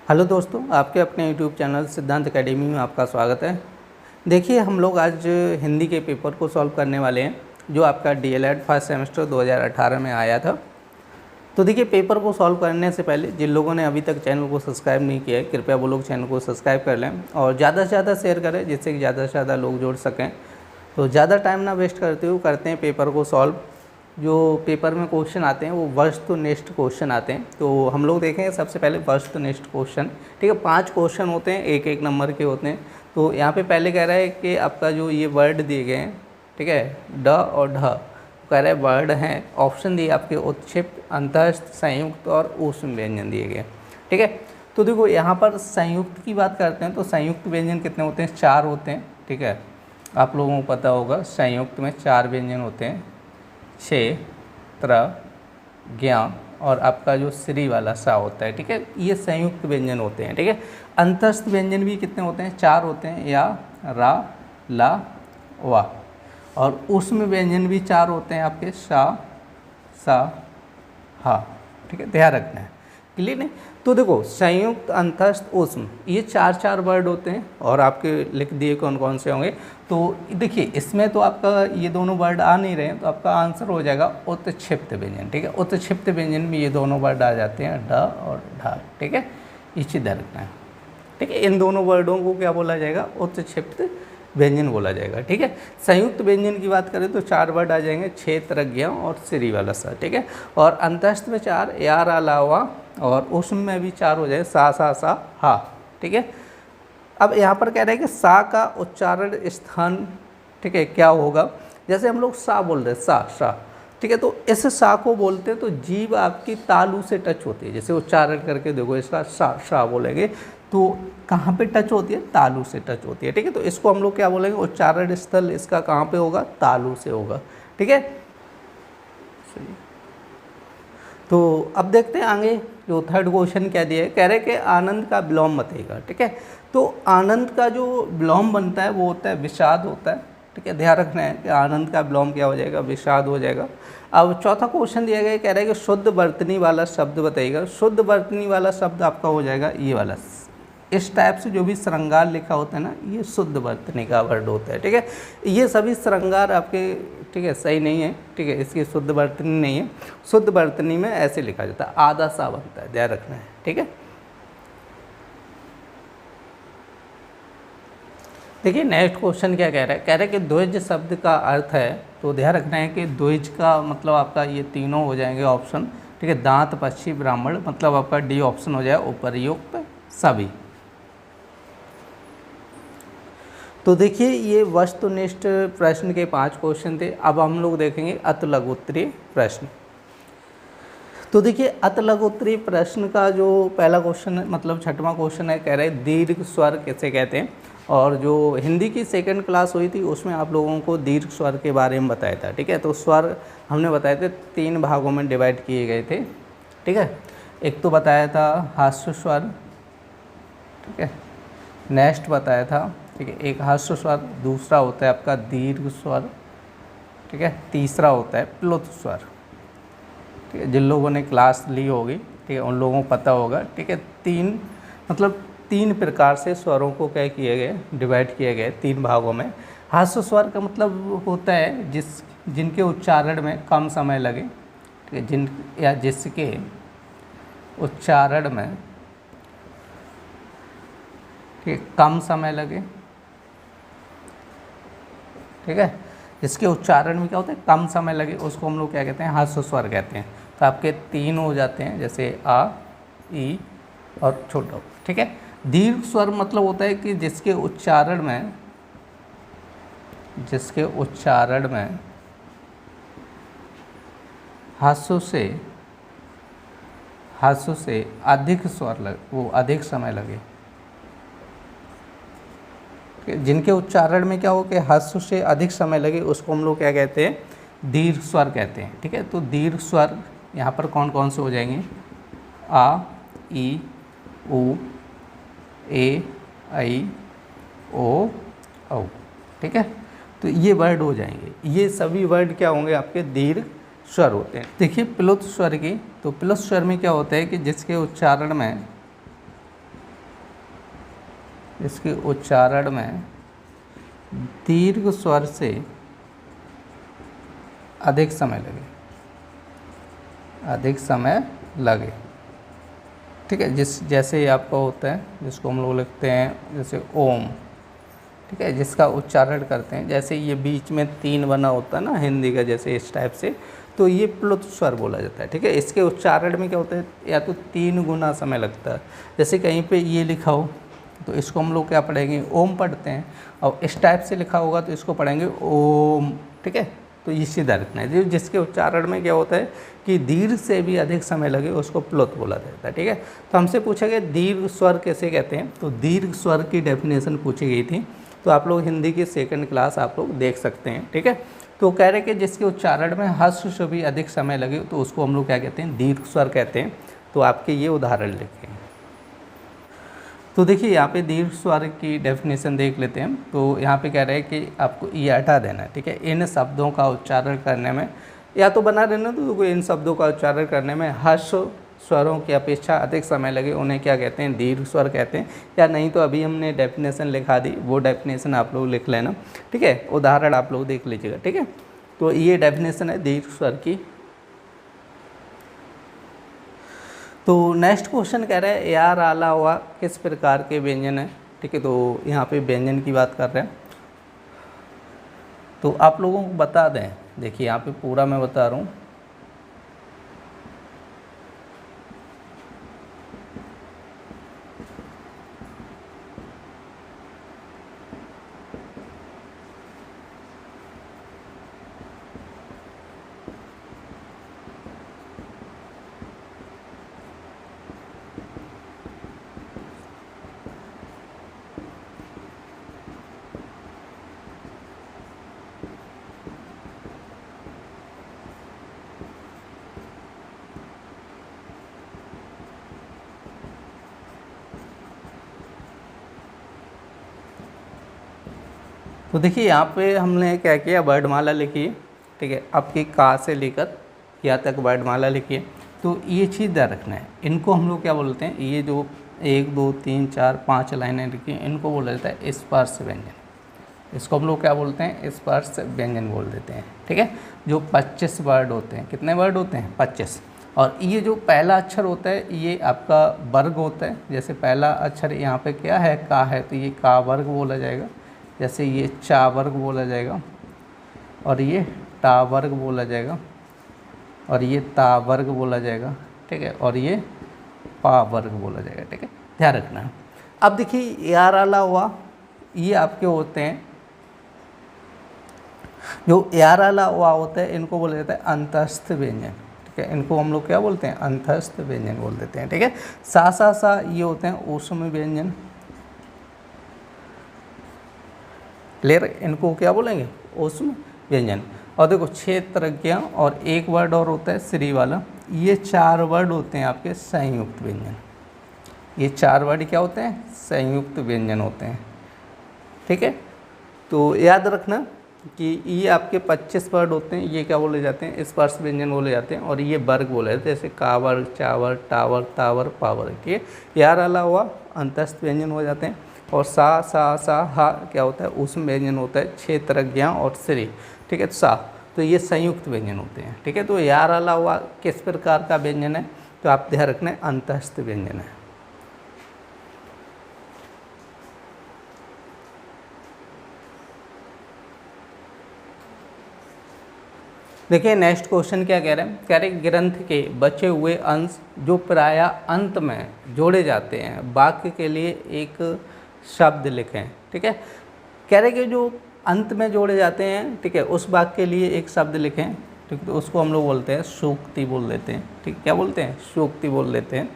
Hello दोस्तों, आपके अपने यूट्यूब चैनल सिद्धांत एकेडमी में आपका स्वागत है। देखिए, हम लोग आज हिंदी के पेपर को सॉल्व करने वाले हैं जो आपका डीएलएड फर्स्ट सेमेस्टर 2018 में आया था। तो देखिए, पेपर को सॉल्व करने से पहले जिन लोगों ने अभी तक चैनल को सब्सक्राइब नहीं किया है, कृपया वो लोग चैनल को सब्सक्राइब कर लें और ज़्यादा से ज़्यादा शेयर करें जिससे कि ज़्यादा से ज़्यादा लोग जुड़ सकें। तो ज़्यादा टाइम ना वेस्ट करते हुए करते हैं पेपर को सॉल्व। जो पेपर में क्वेश्चन आते हैं वो वस्तुनिष्ठ क्वेश्चन आते हैं। तो हम लोग देखेंगे सबसे पहले वस्तुनिष्ठ क्वेश्चन। ठीक है, 5 क्वेश्चन होते हैं, एक एक नंबर के होते हैं। तो यहाँ पे पहले कह रहा है कि आपका जो ये वर्ड दिए गए हैं, ठीक है, ड और ढ, कह रहा है वर्ड हैं। ऑप्शन दिए आपके उत्क्षिप्त, अंतःस्थ, संयुक्त और ऊष्म व्यंजन दिए गए। ठीक है, तो देखो यहाँ पर संयुक्त की बात करते हैं तो संयुक्त व्यंजन कितने होते हैं? 4 होते हैं। ठीक है, आप लोगों को पता होगा संयुक्त में 4 व्यंजन होते हैं, छे, त्र, ज्ञ और आपका जो श्री वाला सा होता है। ठीक है, ये संयुक्त व्यंजन होते हैं। ठीक है, अंतस्थ व्यंजन भी कितने होते हैं? 4 होते हैं, या, रा, ला, वा। और ऊष्म व्यंजन भी 4 होते हैं आपके, सा, सा, हा। ठीक है, ध्यान रखना है, क्लियर नहीं? तो देखो, संयुक्त, अंतस्थ, ऊष्म, ये 4 वर्ड होते हैं और आपके लिख दिए कौन कौन से होंगे। तो देखिए, इसमें तो आपका ये दोनों वर्ड आ नहीं रहे हैं, तो आपका आंसर हो जाएगा उत्क्षिप्त व्यंजन। ठीक है, उत्क्षिप्त व्यंजन में ये दोनों वर्ड आ जाते हैं, ड और ढ। ठीक है, ये चीज़ रखना है। ठीक है, इन दोनों वर्डों को क्या बोला जाएगा? उत्क्षिप्त व्यंजन बोला जाएगा। ठीक है, संयुक्त व्यंजन की बात करें तो 4 वर्ड आ जाएंगे, क्षेत्र, ज्ञ और श्री वाला सा। ठीक है, और अंतस्थ में 4, या, रा, ला, वा, और ऊष्म में भी 4 हो जाए, सा, सा, हा। ठीक है, अब यहाँ पर कह रहे हैं कि सा का उच्चारण स्थान, ठीक है, क्या होगा? जैसे हम लोग सा बोल रहे हैं, सा। ठीक है, तो इस सा को बोलते हैं तो जीभ आपकी तालू से टच होती है। जैसे उच्चारण करके देखो, इसका सा बोलेंगे तो कहाँ पे टच होती है? तालू से टच होती है। ठीक है, तो इसको हम लोग क्या बोलेंगे? उच्चारण स्थल इसका कहाँ पे होगा? तालू से होगा। ठीक है, तो अब देखते हैं आगे जो थर्ड क्वेश्चन क्या दिया है। कह रहे हैं कि आनंद का विलोम बताइएगा। ठीक है, तो आनंद का जो विलोम बनता है वो होता है विषाद होता है। ठीक है, ध्यान रखना है कि आनंद का विलोम क्या हो जाएगा? विषाद हो जाएगा। अब चौथा क्वेश्चन दिया गया, कह रहा है कि शुद्ध वर्तनी वाला शब्द बताइएगा। शुद्ध वर्तनी वाला शब्द आपका हो जाएगा ये वाला। इस टाइप से जो भी श्रृंगार लिखा होता है ना, ये शुद्ध वर्तनी का वर्ड होता है। ठीक है, ये सभी श्रृंगार आपके, ठीक है, सही नहीं है। ठीक है, इसकी शुद्ध वर्तनी नहीं है। शुद्ध वर्तनी में ऐसे लिखा जाता है, आधा सा बनता है, ध्यान रखना है। ठीक है, देखिए नेक्स्ट क्वेश्चन क्या कह रहा है। कह रहा है कि द्विज शब्द का अर्थ है, तो ध्यान रखना है कि द्विज का मतलब आपका ये तीनों हो जाएंगे ऑप्शन। ठीक है, दांत, पक्षी, ब्राह्मण, मतलब आपका डी ऑप्शन हो जाए, उपर्युक्त सभी। तो देखिए, ये वस्तुनिष्ठ प्रश्न के 5 क्वेश्चन थे। अब हम लोग देखेंगे अति लघु उत्तरीय प्रश्न। तो देखिए, अति लघु उत्तरीय प्रश्न का जो पहला क्वेश्चन है, मतलब 6वां क्वेश्चन है, कह रहे हैं दीर्घ स्वर किसे कहते हैं। और जो हिंदी की सेकंड क्लास हुई थी उसमें आप लोगों को दीर्घ स्वर के बारे में बताया था। ठीक है, तो स्वर हमने बताए थे 3 भागों में डिवाइड किए गए थे। ठीक है, एक तो बताया था हास्य स्वर, ठीक है, नेक्स्ट बताया था, ठीक है, एक हास्य स्वर, दूसरा होता है आपका दीर्घ स्वर, ठीक है, तीसरा होता है प्लुत स्वर। ठीक है, जिन लोगों ने क्लास ली होगी, ठीक है, उन लोगों को पता होगा। ठीक है, 3 प्रकार से स्वरों को क्या किए गए? डिवाइड किए गए 3 भागों में। हास्य स्वर का मतलब होता है जिनके उच्चारण में कम समय लगे, ठीक है, जिसके उच्चारण में, ठीक है, कम समय लगे। ठीक है, जिसके उच्चारण में क्या होता है? कम समय लगे, उसको हम लोग क्या कहते हैं? हास्य स्वर कहते हैं। तो आपके 3 हो जाते हैं, जैसे आ, ई और छोटा। ठीक है, दीर्घ स्वर मतलब होता है कि जिसके उच्चारण में हास्यों से अधिक स्वर लगे, वो अधिक समय लगे। जिनके उच्चारण में क्या हो कि हास्य से अधिक समय लगे, उसको हम लोग क्या कहते हैं? दीर्घ स्वर कहते हैं। ठीक है, तो दीर्घ स्वर यहाँ पर कौन कौन से हो जाएंगे? आ, ई, उ, ए, आई, ओ, औ। ठीक है, तो ये वर्ड हो जाएंगे। ये सभी वर्ड क्या होंगे? आपके दीर्घ स्वर होते हैं। देखिए प्लुत स्वर की, तो प्लुत स्वर में क्या होता है कि जिसके उच्चारण में इसके उच्चारण में दीर्घ स्वर से अधिक समय लगे, ठीक है। जैसे ये आपका होता है, जिसको हम लोग लिखते हैं जैसे ओम, ठीक है, जिसका उच्चारण करते हैं, जैसे ये बीच में 3 बना होता है ना हिंदी का, जैसे इस टाइप से, तो ये प्लुत स्वर बोला जाता है, ठीक है। इसके उच्चारण में क्या होता है, या तो 3 गुना समय लगता है। जैसे कहीं पे ये लिखा हो तो इसको हम लोग क्या पढ़ेंगे, ओम पढ़ते हैं, और इस टाइप से लिखा होगा तो इसको पढ़ेंगे ओम, ठीक है। तो ये सीधा रखना है। जिसके उच्चारण में क्या होता है कि दीर्घ से भी अधिक समय लगे, उसको प्लुत बोला जाता है, ठीक है। तो हमसे पूछा गया दीर्घ स्वर कैसे कहते हैं, तो दीर्घ स्वर की डेफिनेशन पूछी गई थी, तो आप लोग हिंदी की 2nd क्लास आप लोग देख सकते हैं, ठीक है। तो कह रहे कि जिसके उच्चारण में हर्ष से भी अधिक समय लगे, तो उसको हम लोग क्या कहते हैं, दीर्घ स्वर कहते हैं। तो आपके ये उदाहरण लिखें। तो देखिए यहाँ पे दीर्घ स्वर की डेफिनेशन देख लेते हैं। तो यहाँ पे कह रहे हैं कि आपको ये हटा देना है, ठीक है। इन शब्दों का उच्चारण करने में, या तो बना देना, तो इन शब्दों का उच्चारण करने में हर्ष स्वरों की अपेक्षा अधिक समय लगे, उन्हें क्या कहते हैं, दीर्घ स्वर कहते हैं। या नहीं तो अभी हमने डेफिनेशन लिखा दी, वो डेफिनेशन आप लोग लिख लेना, ठीक है। उदाहरण आप लोग देख लीजिएगा, ठीक है। तो ये डेफिनेशन है दीर्घ स्वर की। तो नेक्स्ट क्वेश्चन कह रहा है यार आला हुआ किस प्रकार के व्यंजन है, ठीक है। तो यहाँ पे व्यंजन की बात कर रहे हैं। तो आप लोगों को बता दें, देखिए यहाँ पे पूरा मैं बता रहा हूँ। तो देखिए यहाँ पे हमने क्या किया, वर्णमाला लिखी, ठीक है। आपकी का से लेकर क्या तक वर्णमाला लिखी है। तो ये चीज़ ध्यान रखना है, इनको हम लोग क्या बोलते हैं, ये जो 1 2 3 4 5 लाइनें लिखी हैं, इनको बोला जाता है स्पर्श व्यंजन। इसको हम लोग क्या बोलते हैं, स्पर्श व्यंजन बोल देते हैं, ठीक है। जो 25 वर्ड होते हैं, कितने वर्ड होते हैं, 25। और ये जो पहला अक्षर होता है, ये आपका वर्ग होता है। जैसे पहला अक्षर यहाँ पे क्या है, का है, तो ये का वर्ग बोला जाएगा। जैसे ये चा वर्ग बोला जाएगा, और ये टा वर्ग बोला जाएगा, और ये ता वर्ग बोला जाएगा, ठीक है। और ये पा वर्ग बोला जाएगा, ठीक है, ध्यान रखना है। अब देखिए यार आला हुआ, ये आपके होते हैं, जो यार आला हुआ होता है, इनको बोला जाता है अंतस्थ व्यंजन, ठीक है। इनको हम लोग क्या बोलते हैं, अंतस्थ व्यंजन बोल देते हैं, ठीक है। सा ये होते हैं ऊष्म व्यंजन, क्लियर। इनको क्या बोलेंगे, ऊष्म व्यंजन। और देखो क्षेत्रज्ञ, और एक वर्ड और होता है श्री वाला, ये 4 वर्ड होते हैं आपके संयुक्त व्यंजन। ये 4 वर्ड क्या होते हैं, संयुक्त व्यंजन होते हैं, ठीक है। तो याद रखना कि ये आपके 25 वर्ड होते हैं, ये क्या बोले जाते हैं, स्पर्श व्यंजन बोले जाते हैं। और ये वर्ग बोले जाते हैं, जैसे का वर्ग, चा वर्ग, टा वर्ग, ता वर्ग, पा वर्ग, ठीक है। यार आला हुआ अंतस्थ व्यंजन हो जाते हैं। और सा हा क्या होता है, ऊष्म व्यंजन होता है, क्षेत्रज्ञ और श्री, ठीक है। सा, तो ये संयुक्त व्यंजन होते हैं, ठीक है। तो यार आला हुआ किस प्रकार का व्यंजन है, तो आप ध्यान रखना है अंतस्थ व्यंजन है। देखिए नेक्स्ट क्वेश्चन क्या कह रहे हैं, कह रहे ग्रंथ के बचे हुए अंश जो प्रायः अंत में जोड़े जाते हैं, वाक्य के लिए एक शब्द लिखें, ठीक है। कह रहे कि जो अंत में जोड़े जाते हैं, ठीक है, उस वाक्य के लिए एक शब्द लिखें, ठीक है। तो उसको हम लोग बोलते हैं सूक्ति बोल देते हैं, ठीक, क्या बोलते हैं, सूक्ति बोल देते हैं।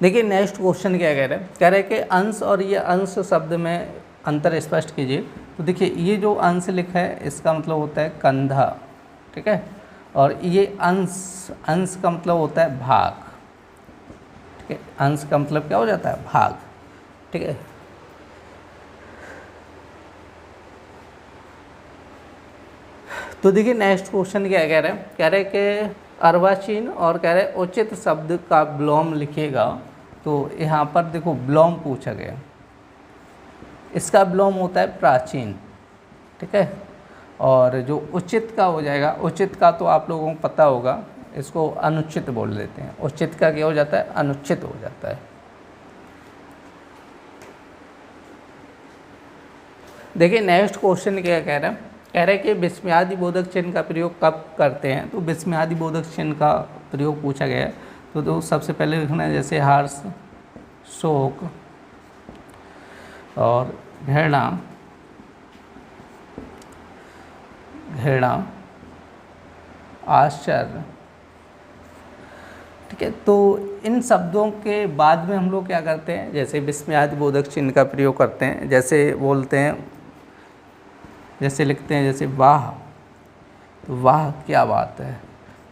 देखिए नेक्स्ट क्वेश्चन क्या कह रहे हैं, कह रहे हैं कि अंश और ये अंश शब्द में अंतर स्पष्ट कीजिए। तो देखिए ये जो अंश लिखा है, इसका मतलब होता है कंधा, ठीक है। और ये अंश का मतलब होता है भाग, ठीक है। अंश का मतलब क्या हो जाता है, भाग, ठीक है। तो देखिए नेक्स्ट क्वेश्चन क्या कह रहे हैं कि अर्वाचीन और कह रहे उचित शब्द का विलोम लिखिएगा, तो यहाँ पर देखो विलोम पूछा गया, इसका विलोम होता है प्राचीन, ठीक है। और जो उचित का हो जाएगा, उचित का तो आप लोगों को पता होगा, इसको अनुचित बोल देते हैं। उचित का क्या हो जाता है? अनुचित हो जाता है। देखिए नेक्स्ट क्वेश्चन क्या कह रहा है, कह रहे हैं कि विस्मयादि बोधक चिन्ह का प्रयोग कब करते हैं। तो विस्मयादि बोधक चिन्ह का प्रयोग पूछा गया है, तो सबसे पहले लिखना है जैसे हर्ष, शोक और घृणा, आश्चर्य, ठीक है। तो इन शब्दों के बाद में हम लोग क्या करते हैं, जैसे विस्मयादि बोधक चिन्ह का प्रयोग करते हैं, जैसे बोलते हैं, जैसे लिखते हैं जैसे वाह, तो वाह क्या बात है,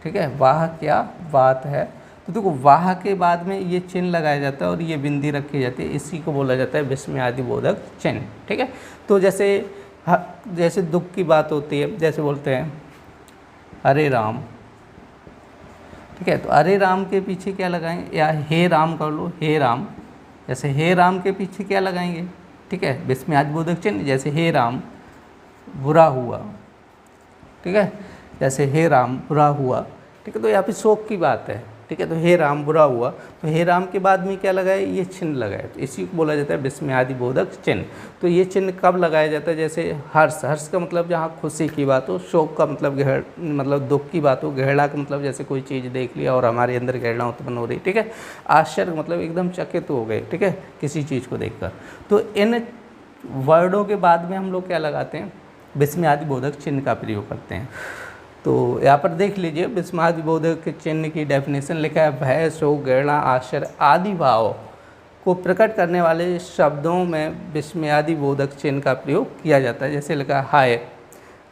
ठीक है, वाह क्या बात है। तो देखो वाह के बाद में ये चिन्ह लगाया जाता है और ये बिंदी रखी जाती है, इसी को बोला जाता है विस्मयादि बोधक चिन्ह, ठीक है। तो जैसे दुख की बात होती है, जैसे बोलते हैं हरे राम, ठीक है, तो हरे राम के पीछे क्या लगाएंगे, या हे राम कर लो, हे राम, जैसे हे राम के पीछे क्या लगाएंगे, ठीक है, विस्मयादि बोधक चिन्ह। जैसे हे राम बुरा हुआ, ठीक है, जैसे हे राम बुरा हुआ, ठीक है। तो यहाँ पे शोक की बात है, ठीक है, तो हे राम बुरा हुआ, तो हे राम के बाद में क्या लगाए, ये चिन्ह लगाए, तो इसी को बोला जाता है विस्मयादि बोधक चिन्ह। तो ये चिन्ह कब लगाया जाता है, जैसे हर्ष, हर्ष का मतलब जहाँ खुशी की बात हो, शोक का मतलब दुख की बात हो, घृणा का मतलब जैसे कोई चीज़ देख लिया और हमारे अंदर घृणा उत्पन्न हो रही, ठीक है, आश्चर्य मतलब एकदम चकित हो गए, ठीक है, किसी चीज़ को देखकर। तो इन वर्डों के बाद में हम लोग क्या लगाते हैं, विस्मयादि बोधक चिन्ह का प्रयोग करते हैं। तो यहाँ पर देख लीजिए विस्मयादि बोधक चिन्ह की डेफिनेशन लिखा है, भय, शोक, घृणा, आश्चर्य आदि भाव को प्रकट करने वाले शब्दों में विस्मयादि बोधक चिन्ह का प्रयोग किया जाता है। जैसे लिखा हाय,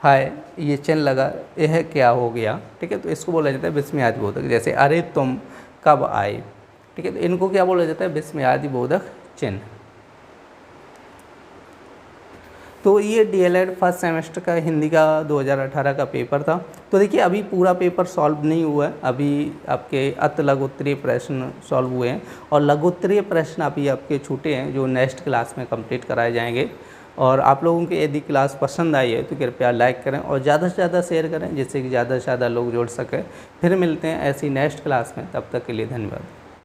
हाय ये चिन्ह लगा, यह क्या हो गया, ठीक है, तो इसको बोला जाता है विस्मयादि बोधक। जैसे अरे तुम कब आए, ठीक है, तो इनको क्या बोला जाता है, विस्मयादि बोधक चिन्ह। तो ये डीएलएड फर्स्ट सेमेस्टर का हिंदी का 2018 का पेपर था। तो देखिए अभी पूरा पेपर सॉल्व नहीं हुआ है, अभी आपके अति लघुत्तरीय प्रश्न सॉल्व हुए हैं और लघुत्तरीय प्रश्न अभी आपके छूटे हैं जो नेक्स्ट क्लास में कंप्लीट कराए जाएंगे। और आप लोगों की यदि क्लास पसंद आई है तो कृपया लाइक करें और ज़्यादा से ज़्यादा शेयर करें, जिससे कि ज़्यादा से ज़्यादा लोग जुड़ सकें। फिर मिलते हैं ऐसी नेक्स्ट क्लास में, तब तक के लिए धन्यवाद।